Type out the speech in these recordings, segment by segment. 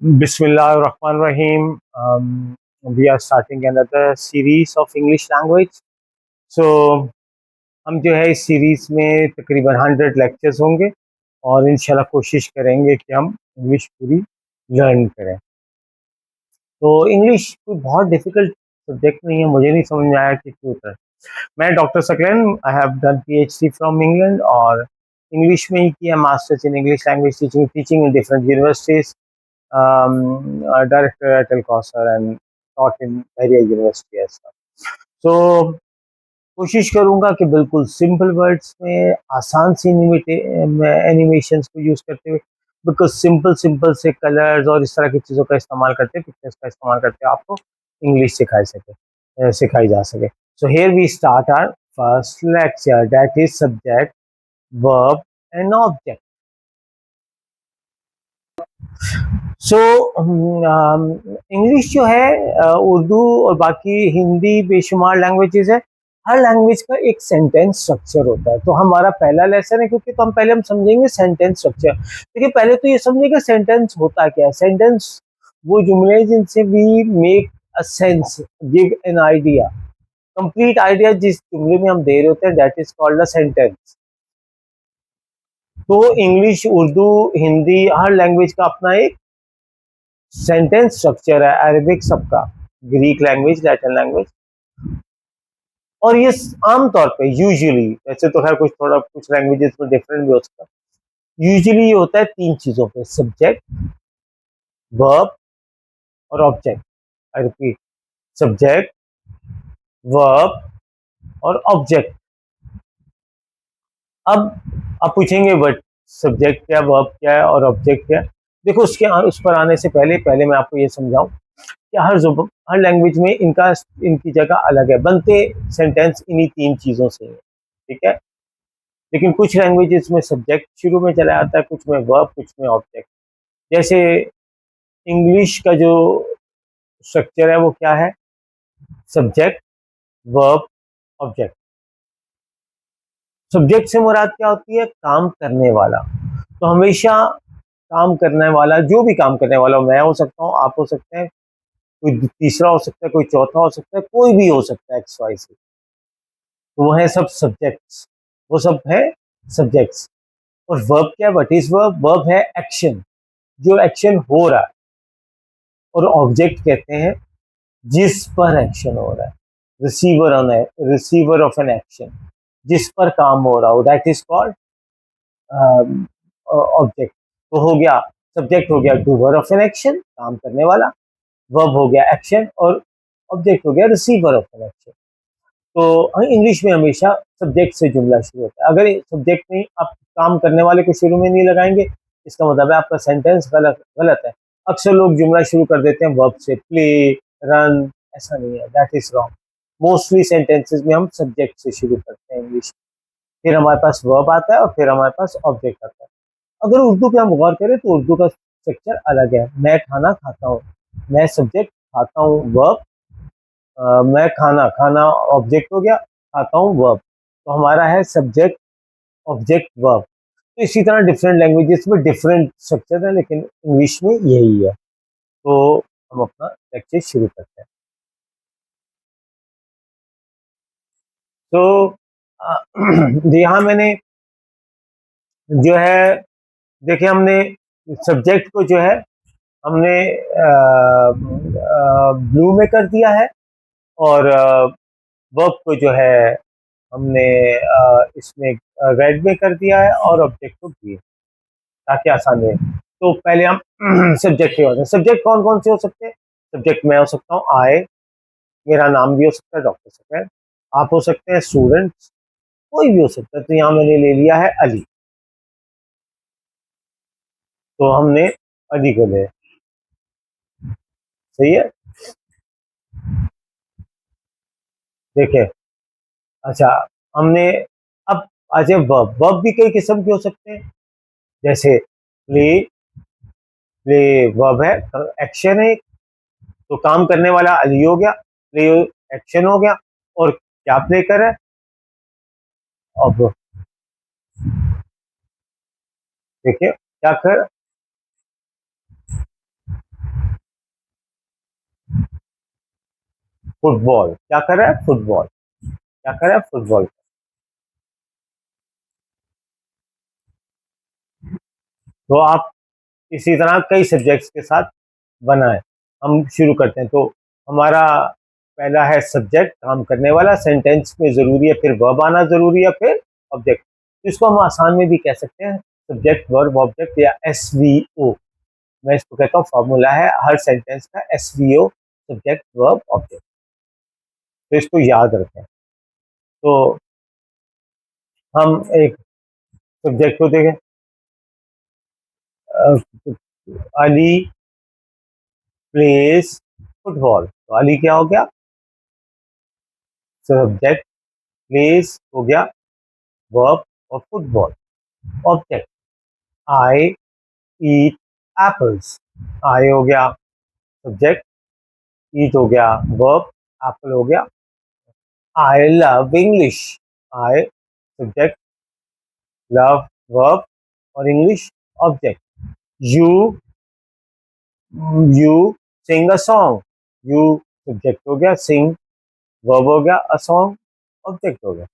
Bismillahirrahmanirrahim. We are starting another series of English language. So हम जो है इस सीरीज में तकरीबन 100 लेक्चर्स होंगे और इंशाल्लाह कोशिश करेंगे कि हम इंग्लिश पूरी लर्न करें। तो इंग्लिश कोई बहुत डिफिकल्ट सब्जेक्ट नहीं है, मुझे नहीं समझ में आया कि क्यों था। मैं doctor Saqlain, I have done PhD from England और इंग्लिश में ही किया, masters in English language teaching in different universities, director at Alcosser and taught in various university as well. So कोशिश करूंगा कि बिल्कुल सिंपल वर्ड्स में आसान सी एनिमेशंस को यूज करते हुए, बिकॉज सिंपल सिंपल से कलर्स और इस तरह की चीज़ों का इस्तेमाल करते, पिक्चर्स का इस्तेमाल करते आपको इंग्लिश सिखाई जा सके। So here we start our first lecture, that is subject, verb and object. So English जो है उर्दू और बाकी हिंदी बेशुमार लैंग्वेजेस है, हर लैंग्वेज का एक सेंटेंस स्ट्रक्चर होता है। तो हमारा पहला लेसन है, क्योंकि तो हम पहले हम समझेंगे सेंटेंस स्ट्रक्चर। देखिए पहले तो ये समझेंगे सेंटेंस होता क्या है। सेंटेंस वो जुमले जिनसे we make a sense, give an idea, complete idea जिस जुमले में हम दे रहे होते हैं, that is called a sentence. तो इंग्लिश, उर्दू, हिंदी, हर लैंग्वेज का अपना एक सेंटेंस स्ट्रक्चर है। अरबिक सबका, ग्रीक लैंग्वेज, लैटिन लैंग्वेज, और ये आमतौर पे यूजुअली, वैसे तो है कुछ लैंग्वेजेस में डिफरेंट भी हो सकता है, यूजुअली ये होता है तीन चीजों पे, सब्जेक्ट, वर्ब और object. I repeat, subject, verb और ऑब्जेक्ट। अब आप पूछेंगे बट सब्जेक्ट क्या, वर्ब क्या है और ऑब्जेक्ट क्या है। देखो उस पर आने से पहले मैं आपको ये समझाऊं कि हर लैंग्वेज में इनकी जगह अलग है, बनते सेंटेंस इन्हीं तीन चीज़ों से है, ठीक है। लेकिन कुछ लैंग्वेजेस में सब्जेक्ट शुरू में चला आता है, कुछ में वर्ब, कुछ में ऑब्जेक्ट। जैसे इंग्लिश का जो स्ट्रक्चर है वो क्या है, सब्जेक्ट, वर्ब, ऑब्जेक्ट। सब्जेक्ट से मुराद क्या होती है, काम करने वाला। तो हमेशा काम करने वाला, जो भी काम करने वाला, मैं हो सकता हूँ, आप हो सकते हैं, कोई तीसरा हो सकता है, कोई चौथा हो सकता है, कोई भी हो सकता है, एक्स वाई से। तो वो है सब सब्जेक्ट्स, वो सब है सब्जेक्ट्स। और वर्ब क्या है, व्हाट इज वर्ब? वर्ब है एक्शन, जो एक्शन हो रहा है। और ऑब्जेक्ट कहते हैं जिस पर एक्शन हो रहा है, रिसीवर ऑफ एन एक्शन, जिस पर काम हो रहा हो, दैट इज कॉल्ड ऑब्जेक्ट। तो हो गया, सब्जेक्ट हो गया डूवर ऑफ एन एक्शन, काम करने वाला, वर्ब हो गया एक्शन, और ऑब्जेक्ट हो गया रिसीवर ऑफ एन एक्शन। तो इंग्लिश में हमेशा सब्जेक्ट से जुमला शुरू होता है। अगर सब्जेक्ट में आप काम करने वाले को शुरू में नहीं लगाएंगे, इसका मतलब है आपका सेंटेंस गलत गलत है। अक्सर लोग जुमला शुरू कर देते हैं वर्ब से, प्ले, रन, ऐसा नहीं है, that is wrong. Mostly sentences में हम सब्जेक्ट से शुरू करते हैं इंग्लिश, फिर हमारे पास वर्ब आता है और फिर हमारे पास ऑब्जेक्ट आता है। अगर उर्दू पे हम गौर करें तो उर्दू का स्ट्रक्चर अलग है। मैं खाना खाता हूँ, मैं सब्जेक्ट, खाता हूँ वर्ब, मैं खाना, खाना ऑब्जेक्ट हो गया, खाता हूँ वर्ब। तो हमारा है सब्जेक्ट, ऑब्जेक्ट, वर्ब। तो इसी तरह डिफरेंट लैंग्वेजेस में डिफरेंट स्ट्रक्चर है, लेकिन इंग्लिश में यही है। तो हम अपना लेक्चर शुरू करते हैं। तो यहाँ मैंने जो है, देखिए हमने सब्जेक्ट को जो है हमने ब्लू में कर दिया है, और वर्ब को जो है हमने इसमें रेड में कर दिया है, और ऑब्जेक्ट को ग्रीन, ताकि आसान रहे। तो पहले हम सब्जेक्ट के होते हैं। सब्जेक्ट कौन कौन से हो सकते हैं? सब्जेक्ट मैं हो सकता हूँ आई, मेरा नाम भी हो सकता है डॉक्टर सकलेन, आप हो सकते हैं स्टूडेंट्स, कोई भी हो सकता है। तो यहाँ मैंने ले लिया है अली, तो हमने अली को ले, सही है। देखिए, अच्छा, हमने अब आ जाए वर्ब। वर्ब भी कई किस्म के हो सकते हैं, जैसे प्ले, प्ले वर्ब है, एक्शन है, तो काम करने वाला अली हो गया, प्ले एक्शन हो गया, और क्या प्ले कर है, अब देखिए क्या कर, फुटबॉल क्या कर रहा है, फुटबॉल क्या कर रहा है, फुटबॉल। तो आप इसी तरह कई सब्जेक्ट्स के साथ बनाएं। हम शुरू करते हैं। तो हमारा पहला है सब्जेक्ट, काम करने वाला, सेंटेंस में जरूरी है, फिर वर्ब आना जरूरी है, फिर ऑब्जेक्ट। इसको हम आसान में भी कह सकते हैं सब्जेक्ट वर्ब ऑब्जेक्ट या SVO। मैं इसको कहता हूँ फॉर्मूला है हर सेंटेंस का, SVO, सब्जेक्ट वर्ब ऑब्जेक्ट। तो इसको याद रखें। तो हम एक सब्जेक्ट को देखें। अ, अली प्लेस फुटबॉल। तो अली क्या हो गया, सब्जेक्ट, प्लेस हो गया वर्ब, और फुटबॉल ऑब्जेक्ट। आई ईट एप्पल्स। आई हो गया सब्जेक्ट, ईट हो गया वर्ब, एप्पल हो गया। I love English. I subject, love verb, और English object. You you sing a song. You subject हो गया, सिंग वर्ब हो गया, अ सॉन्ग ऑब्जेक्ट हो गया।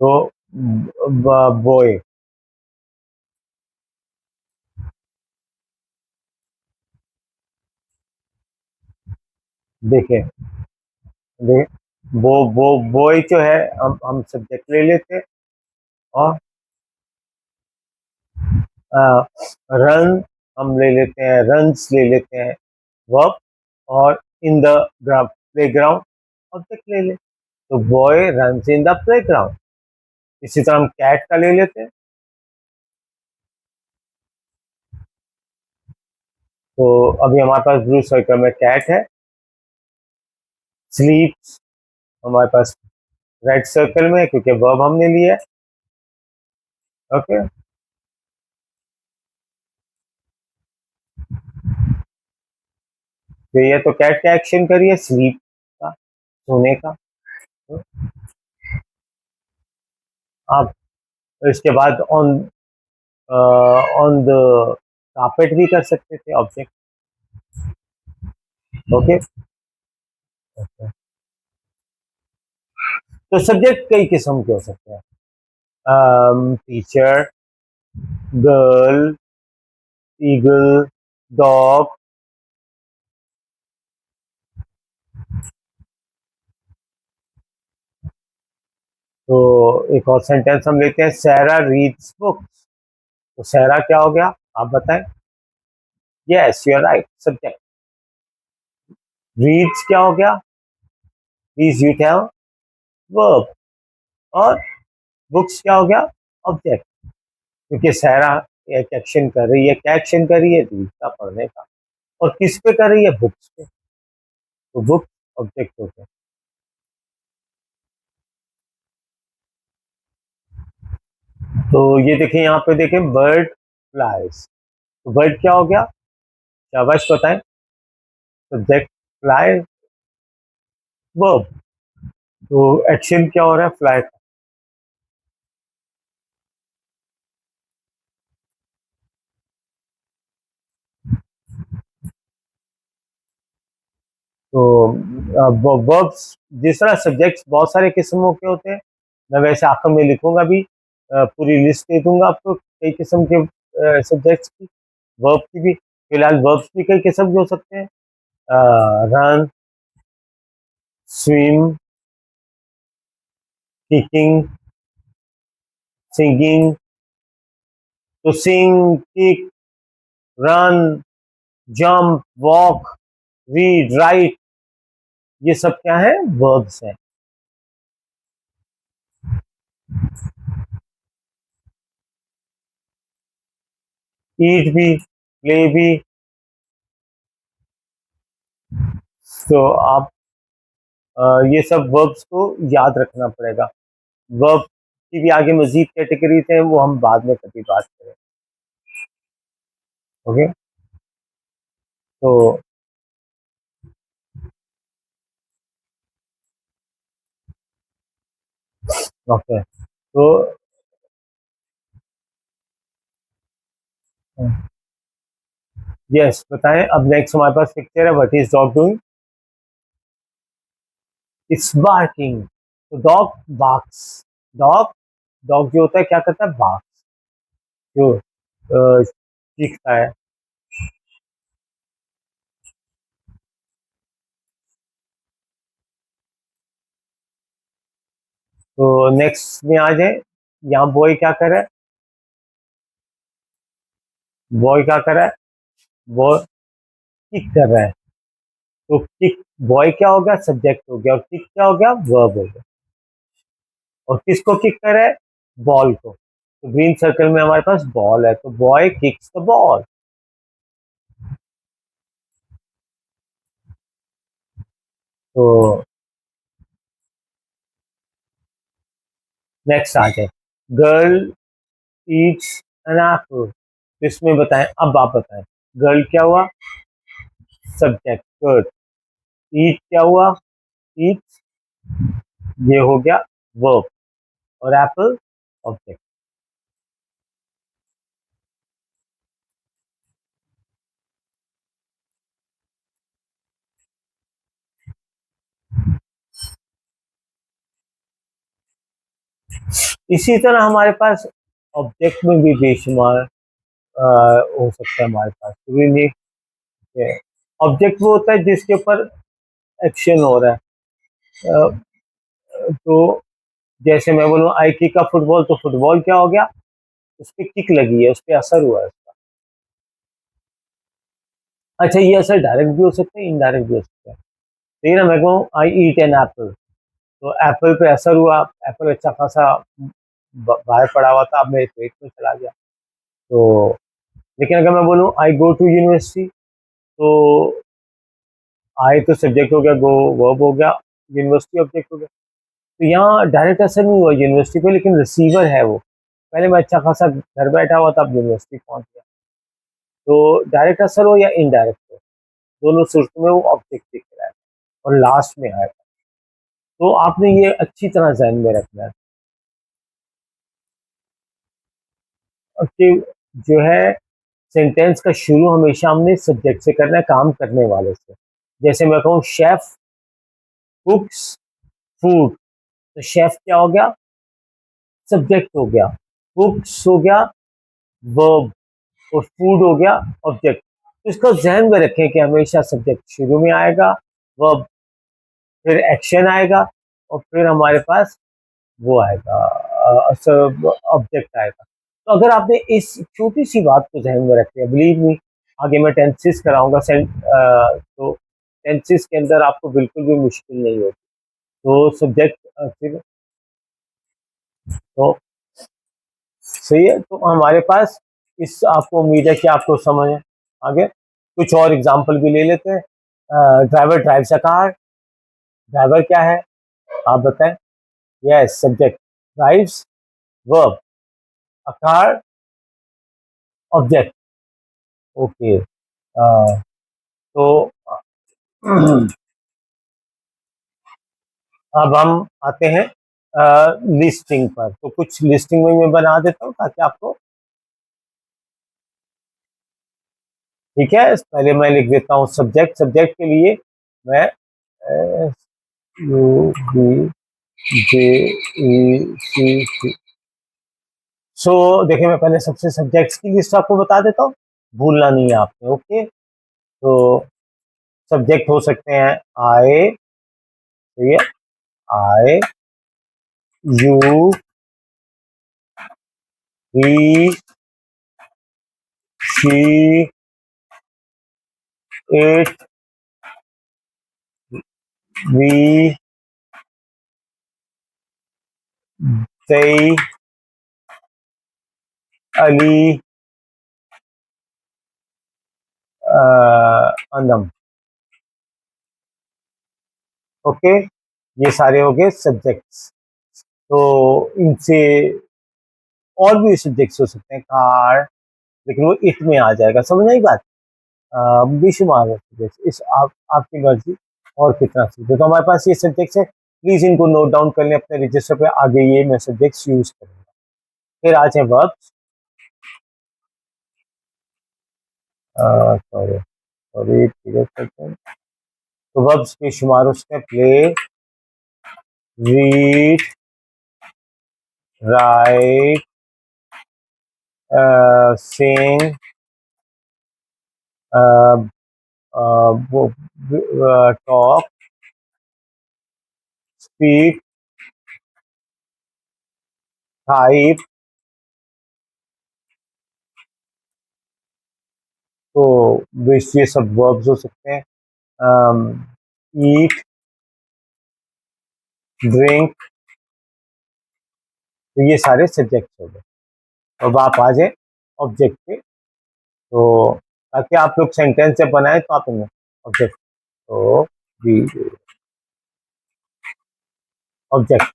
तो बॉय, देखें, वो बॉय जो है, हम सब्जेक्ट ले लेते हैं, और रन हम ले लेते हैं, रन्स ले लेते हैं वर्ब, और in the play ground object ले लेते। तो boy runs in the play ground. इसी तरह हम कैट का ले लेते हैं। तो अभी हमारे पास ब्लू सर्कल में कैट है। स्लीप्स हमारे पास रेड सर्कल में है, क्योंकि वर्ब हमने लिया है। ओके, तो ये तो कैट का एक्शन करिए, स्लीप का, सोने का। तो आप इसके बाद ऑन द कार्पेट भी कर सकते थे ऑब्जेक्ट। ओके, तो सब्जेक्ट कई किस्म के हो सकते हैं। Teacher, girl, eagle, dog. तो एक और सेंटेंस हम लेते हैं, सैरा रीड्स बुक्स। तो सैरा क्या हो गया, आप बताएं। Yes, you are right, subject. Reads क्या हो गया, प्लीज यू टेल, वर्ब। और बुक्स क्या हो गया, ऑब्जेक्ट। क्योंकि सैरा एक एक्शन कर रही है, क्या एक्शन कर रही है, रीड का, पढ़ने का। और किस पे कर रही है, बुक्स पे। तो बुक ऑब्जेक्ट हो गया। तो ये देखें, यहाँ पे देखें, बर्ड फ्लाइज। तो बर्ड क्या हो गया, शाबाश बताएं, सब्जेक्ट, फ्लाई वर्ब। तो एक्शन क्या हो रहा है, फ्लाई का। तो वर्ब्स, जिस तरह सब्जेक्ट्स बहुत सारे किस्मों के होते हैं, मैं वैसे आखिर में लिखूंगा भी, पूरी लिस्ट दे दूंगा आपको कई किस्म के सब्जेक्ट्स की, वर्ब की भी। फिलहाल वर्ब्स भी कई किस्म के हो सकते हैं, रन, स्विम, किकिंग, सिंगिंग। तो sing, kick, run, jump, walk, read, write, ये सब क्या है, वर्ब्स हैं। ईट भी, प्ले भी। तो आप ये सब वर्ब्स को याद रखना पड़ेगा। वर्ब की भी आगे मजीद कैटेगरीज हैं, वो हम बाद में कभी बात करें। ओके, तो ओके, तो यस, बताएं। अब नेक्स्ट हमारे पास पिक्चर है, what is dog doing? It's barking. तो डॉग बार्क्स। डॉग डॉग जो होता है क्या करता है? बार्क्स। जो चीखता है। तो नेक्स्ट में आ जाए। यहाँ बॉय क्या कर रहा है? बॉय क्या कर रहा है? बॉय किक कर रहा है। तो किक, बॉय क्या हो गया? सब्जेक्ट हो गया। और किक क्या हो गया? वर्ब हो गया। और किसको किक कर रहा है? बॉल को। तो ग्रीन सर्कल में हमारे पास बॉल है, तो बॉय किक्स द बॉल। तो नेक्स्ट आ जाए। Girl eats an apple. इसमें बताएं, अब आप बताएं। गर्ल क्या हुआ? Subject, good. ईट क्या हुआ? ईट, ये हो गया वर्ब। और एप्पल ऑब्जेक्ट। इसी तरह हमारे पास ऑब्जेक्ट में भी बेशुमार हो सकता है हमारे पास। ऑब्जेक्ट वो होता है जिसके ऊपर एक्शन हो रहा है। तो जैसे मैं बोलूँ आई किक का फुटबॉल, तो फुटबॉल क्या हो गया? उस पर किक लगी है, उस पर असर हुआ है उसका। अच्छा, ये असर डायरेक्ट भी हो सकता है, इनडायरेक्ट भी हो सकता है। तो ये ना, मैं कहूँ आई ईट एन एप्पल, तो एप्पल पे असर हुआ। एप्पल अच्छा खासा बाहर पड़ा हुआ था, अब मेरे पेट में चला गया। तो लेकिन अगर मैं बोलूँ आई गो टू यूनिवर्सिटी, तो आई तो सब्जेक्ट हो गया, गो वर्ब हो गया, यूनिवर्सिटी ऑब्जेक्ट हो गया। तो यहाँ डायरेक्ट असर नहीं हुआ यूनिवर्सिटी पे, लेकिन रिसीवर है वो। पहले मैं अच्छा खासा घर बैठा हुआ था, अब यूनिवर्सिटी पहुंच गया। तो डायरेक्ट असर हो या इनडायरेक्ट हो, दोनों सूरत में वो ऑब्जेक्ट दिख रहा है और लास्ट में आएगा। तो आपने ये अच्छी तरह ध्यान में रखना है कि जो है सेंटेंस का शुरू हमेशा हमने सब्जेक्ट से करना है, काम करने वाले से। जैसे मैं कहूँ शेफ कुक्स फूड, तो शेफ क्या हो गया? सब्जेक्ट हो गया। कुक्स हो गया वर्ब। और फूड हो गया ऑब्जेक्ट। तो इसको ध्यान में रखें कि हमेशा सब्जेक्ट शुरू में आएगा, वर्ब फिर एक्शन आएगा, और फिर हमारे पास वो आएगा, सब ऑब्जेक्ट आएगा। तो अगर आपने इस छोटी सी बात को ध्यान में रख लिया, बिलीव मी, आगे मैं टेंसेस कराऊंगा तो टेंसेस के अंदर आपको बिल्कुल भी मुश्किल नहीं होगी। तो सब्जेक्ट फिर तो सही है। तो हमारे पास इस, आपको उम्मीद है कि आपको समझ है। आगे कुछ और एग्जाम्पल भी ले लेते हैं। Driver drives a car. Driver क्या है? आप बताएं। Yes, subject. Drives verb. A car object. Okay. तो अब हम आते हैं लिस्टिंग पर। तो कुछ लिस्टिंग में मैं बना देता हूँ ताकि आपको, ठीक है। पहले मैं लिख देता हूँ सब्जेक्ट। सब्जेक्ट के लिए मैं SUBJECT। सो देखिए, मैं पहले सबसे सब्जेक्ट्स की लिस्ट आपको बता देता हूँ, भूलना नहीं है आपने। ओके। तो सब्जेक्ट हो सकते हैं आई, ठीक है, I, you, he, she, it, we, they, Ali, Anam. Okay, ये सारे हो गए सब्जेक्ट्स। तो इनसे और भी सब्जेक्ट्स हो सकते हैं, कार, लेकिन वो इट में आ जाएगा। समझ आई बात? बेशुमार है subjects। इस आपकी मर्जी और कितना सब्जेक्ट। तो हमारे पास ये सब्जेक्ट्स है, प्लीज इनको नोट डाउन कर लें अपने रजिस्टर पे। आगे ये मैं सब्जेक्ट्स यूज करूंगा। फिर आ जाए वर्ब्स। सॉरी सॉरी, तो वर्ब्स के शुमार उसमें प्ले, रीड, राइट, सिंग, टॉक, स्पीक, टाइप। तो बेसिक ये सब वर्ब्स हो सकते हैं। ईट, ड्रिंक, तो ये सारे सब्जेक्ट हो गए। अब आप आ जाए ऑब्जेक्ट पे, तो ताकि आप लोग सेंटेंस जब बनाए तो आप इनमें ऑब्जेक्ट, तो बी ऑब्जेक्ट,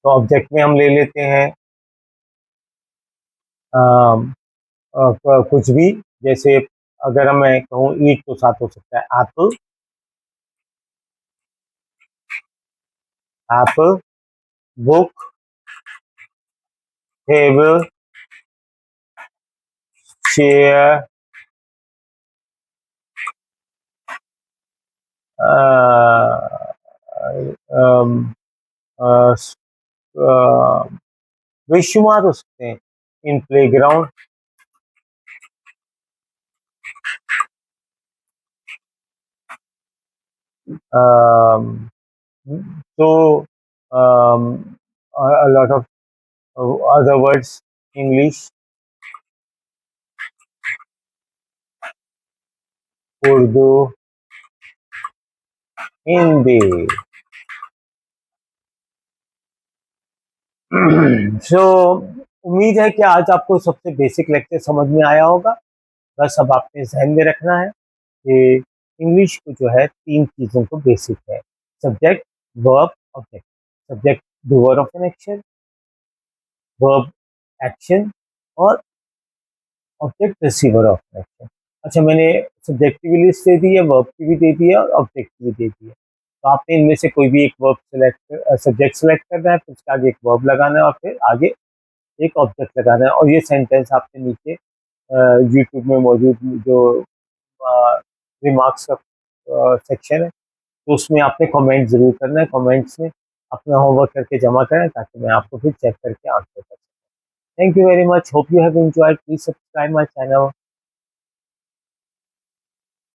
तो ऑब्जेक्ट में हम ले लेते हैं कुछ भी। जैसे अगर मैं कहूँ ईट, तो साथ हो सकता है Apple, Apple, book, table, chair, बेशुमार हो सकते हैं। इन playground, so a lot of other words, English, Urdu, Hindi. So उम्मीद है कि आज आपको सबसे बेसिक लेक्चर समझ में आया होगा। बस अब आपने ज़हन में रखना है कि इंग्लिश को जो है 3 चीज़ों को बेसिक है, subject, verb, object. Subject doer of an action, verb action, और ऑब्जेक्ट रिसीवर ऑफ एक्शन। अच्छा, मैंने सब्जेक्ट की भी लिस्ट दे दी है, वर्ब की भी दे दी है और ऑब्जेक्ट की भी दे दी है। तो आपने इनमें से कोई भी एक वर्ब सेलेक्ट सब्जेक्ट सेलेक्ट करना है, फिर उसके आगे एक वर्ब लगाना है और फिर आगे एक ऑब्जेक्ट लगाना है। और ये सेंटेंस आपने नीचे यूट्यूब में मौजूद जो रिमार्क्स का सेक्शन है, तो उसमें आपने कमेंट ज़रूर करना है। कमेंट्स में अपना होमवर्क करके जमा करें ताकि मैं आपको फिर चेक करके आंसर कर सकूँ। Thank you very much, hope you have enjoyed, please subscribe my channel.